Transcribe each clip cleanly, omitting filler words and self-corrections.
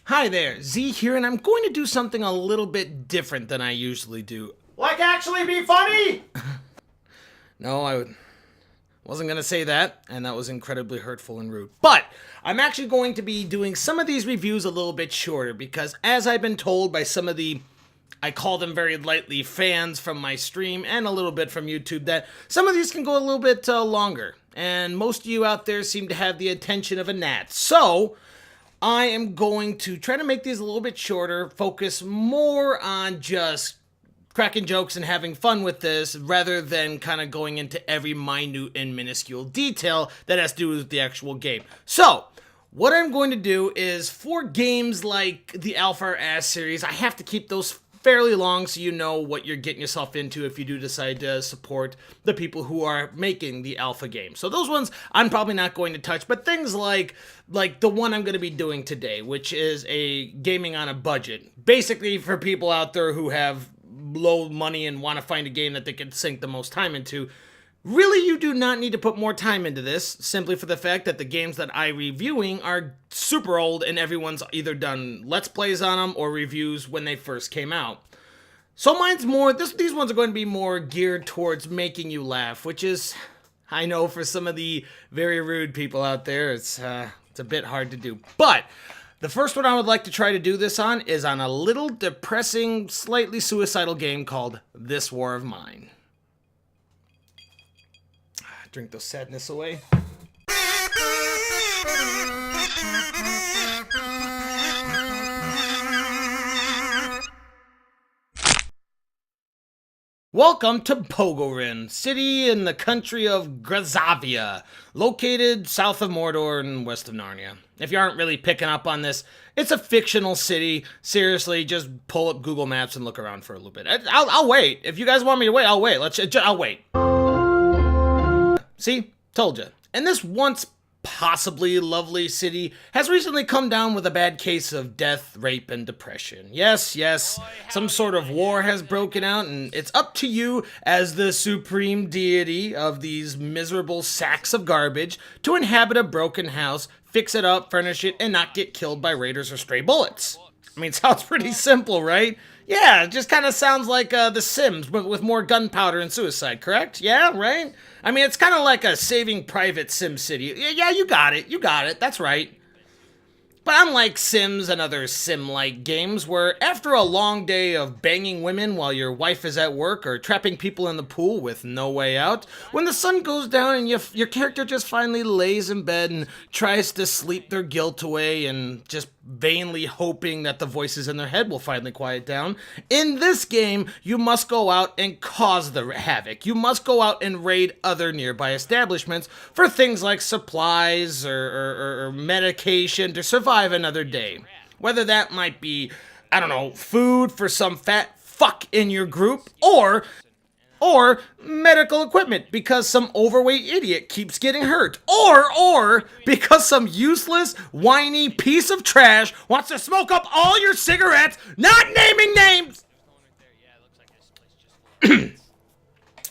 Hi there, Z here, and I'm going to do something a little bit different than I usually do. Like actually be funny? No, I wasn't going to say that, and that was incredibly hurtful and rude. But I'm actually going to be doing some of these reviews a little bit shorter because as I've been told by some of the, I call them very lightly, fans from my stream and a little bit from YouTube, that some of these can go a little bit longer. And most of you out there seem to have the attention of a gnat. So I am going to try to make these a little bit shorter, focus more on just cracking jokes and having fun with this rather than kind of going into every minute and minuscule detail that has to do with the actual game. So, what I'm going to do is for games like the Alpha Ass series, I have to keep those fairly long so you know what you're getting yourself into if you do decide to support the people who are making the alpha game. So those ones I'm probably not going to touch, but things like the one I'm going to be doing today, which is a gaming on a budget. Basically for people out there who have low money and want to find a game that they can sink the most time into. Really, you do not need to put more time into this, simply for the fact that the games that I'm reviewing are super old and everyone's either done Let's Plays on them or reviews when they first came out. So mine's more, these ones are going to be more geared towards making you laugh, which is, I know for some of the very rude people out there, it's a bit hard to do. But the first one I would like to try to do this on is on a little depressing, slightly suicidal game called This War of Mine. Drink the sadness away. Welcome to Pogorin, city in the country of Grazavia, located south of Mordor and west of Narnia. If you aren't really picking up on this, it's a fictional city. Seriously, just pull up Google Maps and look around for a little bit. I'll wait. If you guys want me to wait, I'll wait. I'll wait. See? Told you. And this once possibly lovely city has recently come down with a bad case of death, rape, and depression. Yes, some sort of war has broken out, and it's up to you as the supreme deity of these miserable sacks of garbage to inhabit a broken house, fix it up, furnish it, and not get killed by raiders or stray bullets. I mean, it sounds pretty simple, right? Yeah, it just kind of sounds like The Sims, but with more gunpowder and suicide, correct? Yeah, right? I mean, it's kind of like a Saving Private Sim City. Yeah, you got it, that's right. But unlike Sims and other sim-like games where after a long day of banging women while your wife is at work or trapping people in the pool with no way out, when the sun goes down and your character just finally lays in bed and tries to sleep their guilt away and just vainly hoping that the voices in their head will finally quiet down, in this game, you must go out and cause the havoc. You must go out and raid other nearby establishments for things like supplies or medication to survive another day. Whether that might be, I don't know, food for some fat fuck in your group, or medical equipment because some overweight idiot keeps getting hurt, or because some useless, whiny piece of trash wants to smoke up all your cigarettes, not naming names!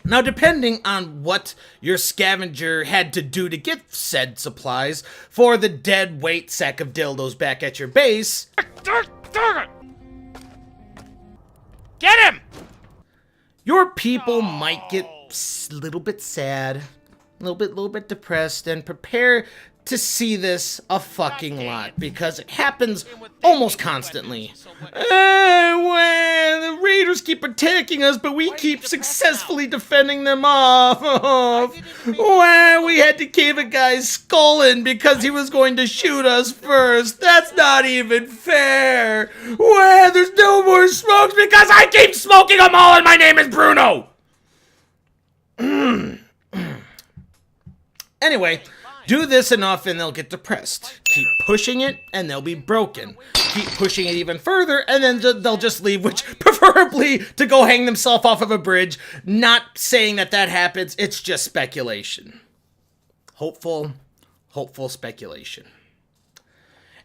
Now, depending on what your scavenger had to do to get said supplies for the dead weight sack of dildos back at your base, Get him! your people might get a little bit sad, a little bit depressed, and prepare to see this a fucking lot because it happens almost constantly. Well, the raiders keep attacking us, but we keep successfully defending them off. Well, we had to cave a guy's skull in because he was going to shoot us first. That's not even fair. Well, there's no more smokes because I keep smoking them all and my name is Bruno. Anyway, do this enough and they'll get depressed. Keep pushing it and they'll be broken. Keep pushing it even further and then they'll just leave, which preferably to go hang themselves off of a bridge. Not saying that happens, it's just speculation. Hopeful speculation.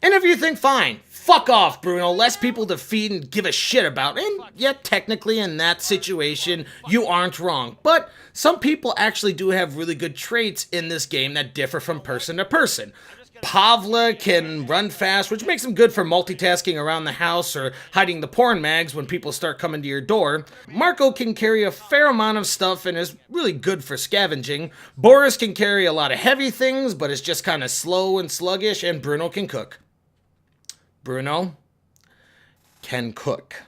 And if you think, fine, fuck off, Bruno, less people to feed and give a shit about, and yet technically in that situation, you aren't wrong. But some people actually do have really good traits in this game that differ from person to person. Pavla can run fast, which makes him good for multitasking around the house or hiding the porn mags when people start coming to your door. Marco can carry a fair amount of stuff and is really good for scavenging. Boris can carry a lot of heavy things, but is just kind of slow and sluggish. And Bruno can cook. Bruno can cook.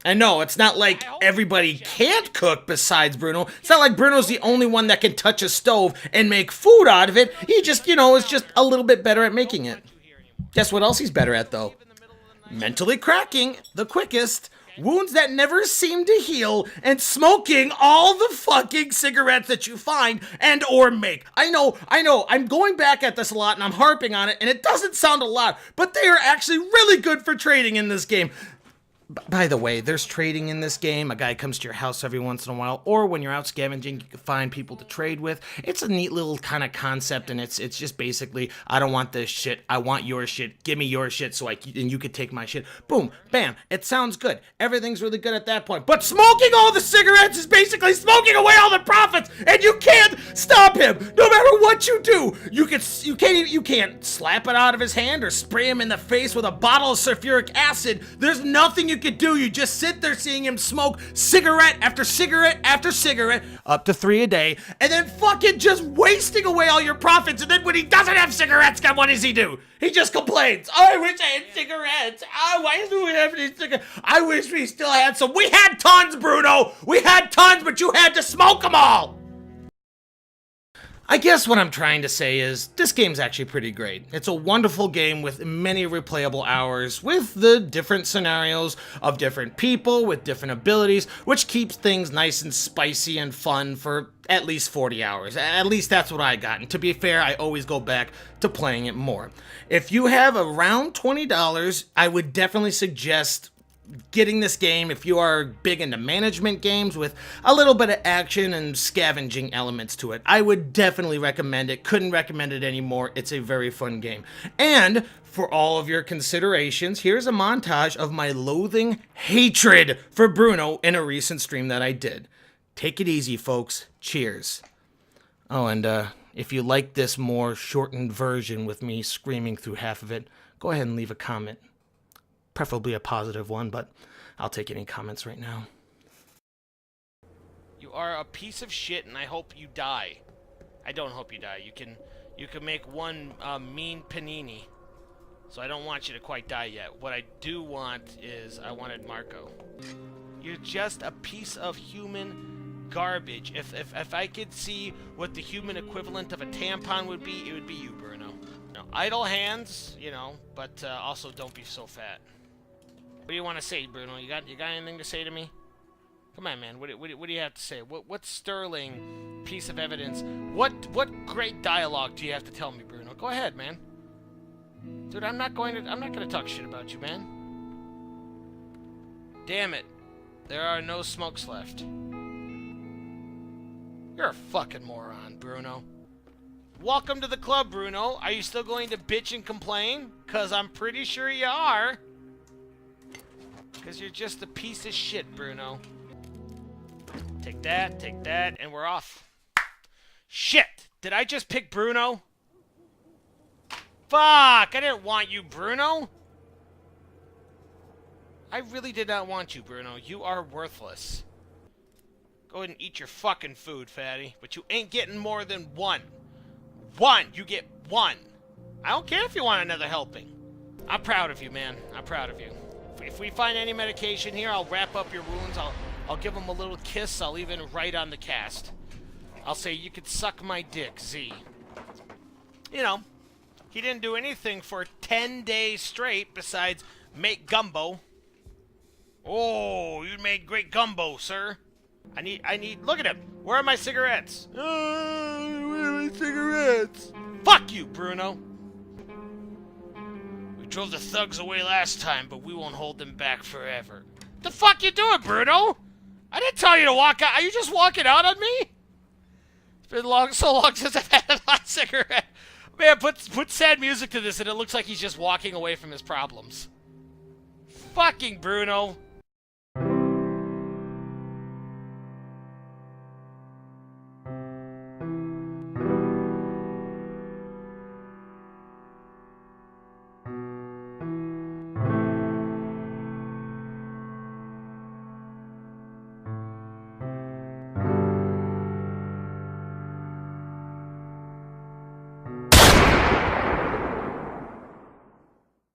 And no, it's not like everybody can't cook besides Bruno. It's not like Bruno's the only one that can touch a stove and make food out of it. He just, is just a little bit better at making it. Guess what else he's better at, though? Mentally cracking the quickest, wounds that never seem to heal, and smoking all the fucking cigarettes that you find and or make. I know, I'm going back at this a lot and I'm harping on it, and it doesn't sound a lot, but they are actually really good for trading in this game. By the way, there's trading in this game. A guy comes to your house every once in a while, or when you're out scavenging, you can find people to trade with. It's a neat little kind of concept, and it's just basically, I don't want this shit, I want your shit, give me your shit and you could take my shit. Boom, bam, it sounds good. Everything's really good at that point. But smoking all the cigarettes is basically smoking away all the profits, and you can't stop him, no matter what you do. You can't slap it out of his hand or spray him in the face with a bottle of sulfuric acid. There's nothing you could do. You just sit there seeing him smoke cigarette after cigarette after cigarette, up to 3 a day, and then fucking just wasting away all your profits. And then when he doesn't have cigarettes, what does he do? He just complains. Oh, I wish I had cigarettes. Oh, why do we have any cigarettes? I wish we still had some. We had tons, Bruno. We had tons, but you had to smoke them all. I guess what I'm trying to say is, this game's actually pretty great. It's a wonderful game with many replayable hours, with the different scenarios of different people with different abilities, which keeps things nice and spicy and fun for at least 40 hours. At least that's what I got, and to be fair, I always go back to playing it more. If you have around $20, I would definitely suggest getting this game if you are big into management games with a little bit of action and scavenging elements to it. I would definitely recommend it. Couldn't recommend it anymore. It's a very fun game. And for all of your considerations, here's a montage of my loathing hatred for Bruno in a recent stream that I did. Take it easy, folks. Cheers. Oh, and if you like this more shortened version with me screaming through half of it, go ahead and leave a comment. Preferably a positive one, but I'll take any comments right now. You are a piece of shit, and I hope you die. I don't hope you die. You can make one mean panini. So I don't want you to quite die yet. What I do want is, I wanted Marco. You're just a piece of human garbage. If I could see what the human equivalent of a tampon would be, it would be you, Bruno. Idle hands, but also don't be so fat. What do you want to say, Bruno? You got anything to say to me? Come on, man. What do you have to say? What sterling piece of evidence? What great dialogue do you have to tell me, Bruno? Go ahead, man. Dude, I'm not going to talk shit about you, man. Damn it. There are no smokes left. You're a fucking moron, Bruno. Welcome to the club, Bruno. Are you still going to bitch and complain? 'Cause I'm pretty sure you are. 'Cause you're just a piece of shit, Bruno. Take that, and we're off. Shit! Did I just pick Bruno? Fuck! I didn't want you, Bruno! I really did not want you, Bruno. You are worthless. Go ahead and eat your fucking food, fatty. But you ain't getting more than one. One! You get one! I don't care if you want another helping. I'm proud of you, man. I'm proud of you. If we find any medication here, I'll wrap up your wounds. I'll give them a little kiss. I'll even write on the cast. I'll say, you could suck my dick, Z. He didn't do anything for 10 days straight besides make gumbo. Oh, you made great gumbo, sir. I need, look at him. Where are my cigarettes? Where are my cigarettes? Fuck you, Bruno. We drove the thugs away last time, but we won't hold them back forever. The fuck you doing, Bruno? I didn't tell you to walk out. Are you just walking out on me? It's been so long since I've had a hot cigarette. Man, put sad music to this and it looks like he's just walking away from his problems. Fucking Bruno.